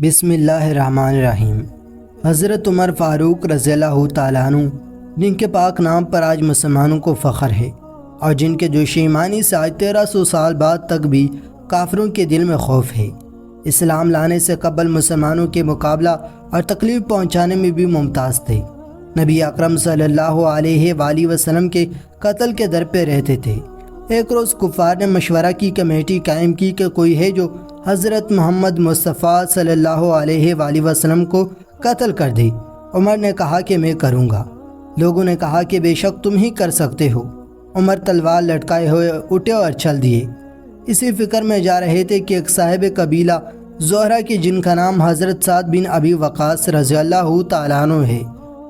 بسم اللہ الرحمن الرحیم۔ حضرت عمر فاروق رضی اللہ تعالیٰ عنہ، جن کے پاک نام پر آج مسلمانوں کو فخر ہے اور جن کے جوش ایمانی سے آج 1300 سال بعد تک بھی کافروں کے دل میں خوف ہے، اسلام لانے سے قبل مسلمانوں کے مقابلہ اور تکلیف پہنچانے میں بھی ممتاز تھے۔ نبی اکرم صلی اللہ علیہ وآلہ وسلم کے قتل کے در پہ رہتے تھے۔ ایک روز کفار نے مشورہ کی کمیٹی قائم کی کہ کوئی ہے جو حضرت محمد مصطفیٰ صلی اللہ علیہ وآلہ وسلم کو قتل کر دے۔ عمر نے کہا کہ میں کروں گا۔ لوگوں نے کہا کہ بے شک تم ہی کر سکتے ہو۔ عمر تلوار لٹکائے ہوئے اٹھے اور چل دیے۔ اسی فکر میں جا رہے تھے کہ ایک صاحب قبیلہ زہرہ کی، جن کا نام حضرت سعد بن ابی وقاص رضی اللہ تعالیٰ عنہ ہے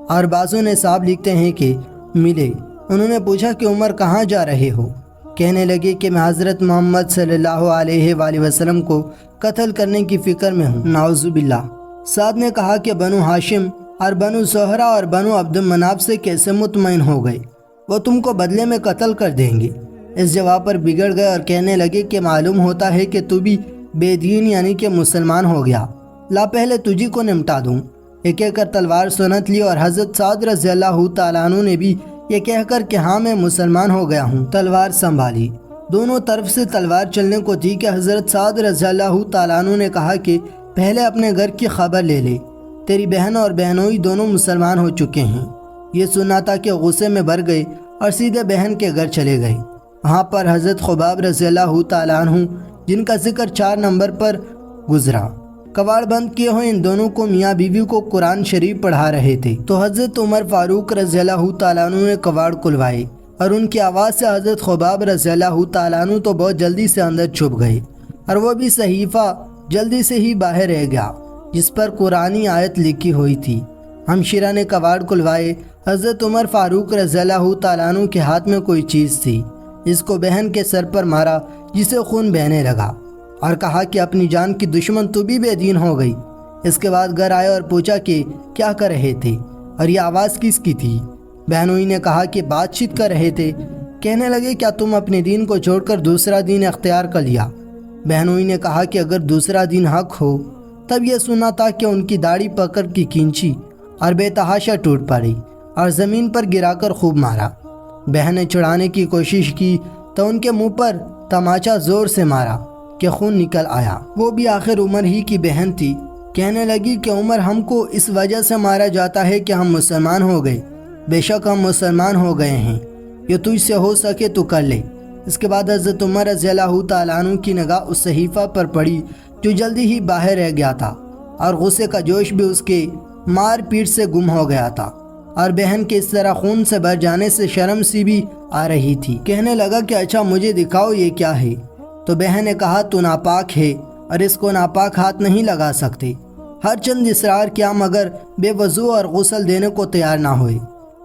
اور بعضوں نے صاحب لکھتے ہیں کہ ملے۔ انہوں نے پوچھا کہ عمر کہاں جا رہے ہو؟ کہنے لگے کہ میں حضرت محمد صلی اللہ علیہ وآلہ وسلم کو قتل کرنے کی فکر میں ہوں، نعوذ باللہ۔ سعد نے کہا کہ بنو ہاشم اور بنو زہرہ اور بنو عبد مناف سے کیسے مطمئن ہو گئے؟ وہ تم کو بدلے میں قتل کر دیں گے۔ اس جواب پر بگڑ گئے اور کہنے لگے کہ معلوم ہوتا ہے کہ تو بھی بے دین یعنی کہ مسلمان ہو گیا، لا پہلے تجھی کو نمٹا دوں۔ یہ کہہ کر تلوار سنت لی اور حضرت سعد رضی اللہ تعالیٰ عنہ نے بھی یہ کہہ کر کہ ہاں میں مسلمان ہو گیا ہوں، تلوار سنبھالی۔ دونوں طرف سے تلوار چلنے کو تھی کہ حضرت سعد رضی اللہ تعالیٰ عنہ نے کہا کہ پہلے اپنے گھر کی خبر لے لے، تیری بہن اور بہنوئی دونوں مسلمان ہو چکے ہیں۔ یہ سنا تھا کہ غصے میں بھر گئے اور سیدھے بہن کے گھر چلے گئے۔ وہاں پر حضرت خباب رضی اللہ تعالیٰ عنہ، جن کا ذکر 4 نمبر پر گزرا، کواڑ بند کیے ہوئے ان دونوں کو میاں بیوی کو قرآن شریف پڑھا رہے تھے، تو حضرت عمر فاروق رضی اللہ تعالیٰ عنہ نے کواڑ کھلوائے اور ان کی آواز سے حضرت خباب رضی اللہ تعالیٰ عنہ تو بہت جلدی سے اندر چھپ گئے اور وہ بھی صحیفہ جلدی سے ہی باہر رہ گیا جس پر قرآنی آیت لکھی ہوئی تھی۔ ہمشیرہ نے کواڑ کھلوائے۔ حضرت عمر فاروق رضی اللہ تعالیٰ عنہ کے ہاتھ میں کوئی چیز تھی، جس کو بہن کے سر پر مارا، جسے خون بہنے لگا اور کہا کہ اپنی جان کی دشمن تو بھی بے دین ہو گئی۔ اس کے بعد گھر آئے اور پوچھا کہ کیا کر رہے تھے اور یہ آواز کس کی تھی؟ بہنوئی نے کہا کہ بات چیت کر رہے تھے۔ کہنے لگے کیا تم اپنے دین کو چھوڑ کر دوسرا دین اختیار کر لیا؟ بہنوئی نے کہا کہ اگر دوسرا دین حق ہو تب یہ سنا تھا کہ ان کی داڑھی پکڑ کی کھینچی اور بے تحاشا ٹوٹ پڑی اور زمین پر گرا کر خوب مارا۔ بہن نے چھڑانے کی کوشش کی تو ان کے منہ پر تماچا زور سے مارا کہ خون نکل آیا۔ وہ بھی آخر عمر ہی کی بہن تھی۔ کہنے لگی کہ عمر، ہم کو اس وجہ سے مارا جاتا ہے کہ ہم مسلمان ہو گئے۔ بے شک ہم مسلمان ہو گئے ہیں، یہ تجھ سے ہو سکے تو کر لے۔ اس کے بعد حضرت عمر رضی اللہ تعالیٰ عنہ کی نگاہ اس صحیفہ پر پڑی جو جلدی ہی باہر رہ گیا تھا اور غصے کا جوش بھی اس کے مار پیٹ سے گم ہو گیا تھا اور بہن کے اس طرح خون سے بھر جانے سے شرم سی بھی آ رہی تھی۔ کہنے لگا کہ اچھا مجھے دکھاؤ یہ کیا ہے؟ تو بہن نے کہا تو ناپاک ہے اور اس کو ناپاک ہاتھ نہیں لگا سکتے۔ ہر چند اصرار کیا مگر بے وضو اور غسل دینے کو تیار نہ ہوئے۔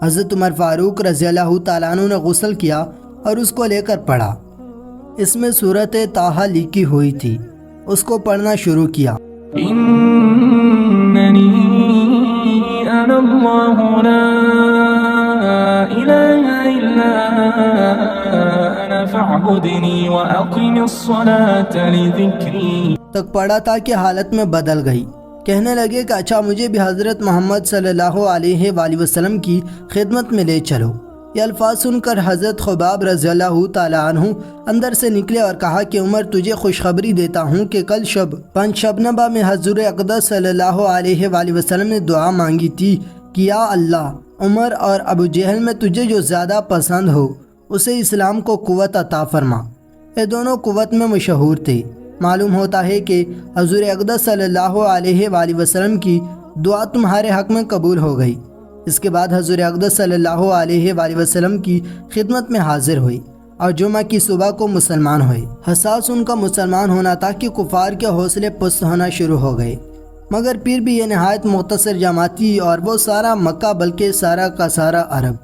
حضرت عمر فاروق رضی اللہ تعالیٰ عنہ نے غسل کیا اور اس کو لے کر پڑھا۔ اس میں سورۃ طٰہٰ لکھی ہوئی تھی۔ اس کو پڑھنا شروع کیا۔ اننی انا اللہ لا الہ الا انا فاعبدنی واقم الصلاة لذکری تک پڑھا تھا کہ حالت میں بدل گئی۔ کہنے لگے کہ اچھا مجھے بھی حضرت محمد صلی اللہ علیہ وآلہ وسلم کی خدمت میں لے چلو۔ یہ الفاظ سن کر حضرت خباب رضی اللہ تعالیٰ عنہ اندر سے نکلے اور کہا کہ عمر، تجھے خوشخبری دیتا ہوں کہ کل شب پنج شبنبہ میں حضور اقدس صلی اللہ علیہ وآلہ وسلم نے دعا مانگی تھی کہ یا اللہ، عمر اور ابو جہل میں تجھے جو زیادہ پسند ہو اسے اسلام کو قوت عطا فرما۔ یہ دونوں قوت میں مشہور تھے۔ معلوم ہوتا ہے کہ حضور اقدس صلی اللہ علیہ وآلہ وسلم کی دعا تمہارے حق میں قبول ہو گئی۔ اس کے بعد حضور اقدس صلی اللہ علیہ وآلہ وسلم کی خدمت میں حاضر ہوئی اور جمعہ کی صبح کو مسلمان ہوئے۔ حساس ان کا مسلمان ہونا تھا کہ کفار کے حوصلے پست ہونا شروع ہو گئے، مگر پھر بھی یہ نہایت مختصر جماعت تھی اور وہ سارا مکہ بلکہ سارا کا سارا عرب،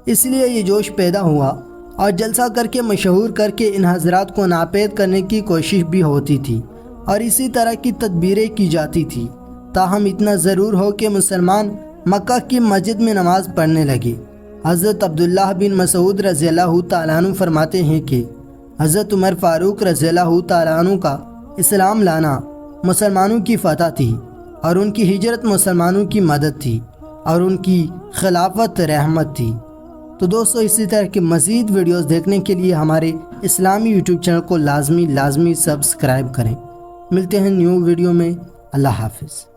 اس لیے یہ جوش پیدا ہوا اور جلسہ کر کے مشہور کر کے ان حضرات کو ناپید کرنے کی کوشش بھی ہوتی تھی اور اسی طرح کی تدبیریں کی جاتی تھی۔ تاہم اتنا ضرور ہو کہ مسلمان مکہ کی مسجد میں نماز پڑھنے لگے۔ حضرت عبداللہ بن مسعود رضی اللہ تعالیٰ عنہ فرماتے ہیں کہ حضرت عمر فاروق رضی اللہ تعالیٰ عنہ کا اسلام لانا مسلمانوں کی فتح تھی اور ان کی ہجرت مسلمانوں کی مدد تھی اور ان کی خلافت رحمت تھی۔ تو دوستو اسی طرح کے مزید ویڈیوز دیکھنے کے لیے ہمارے اسلامی یوٹیوب چینل کو لازمی سبسکرائب کریں۔ ملتے ہیں نیو ویڈیو میں۔ اللہ حافظ۔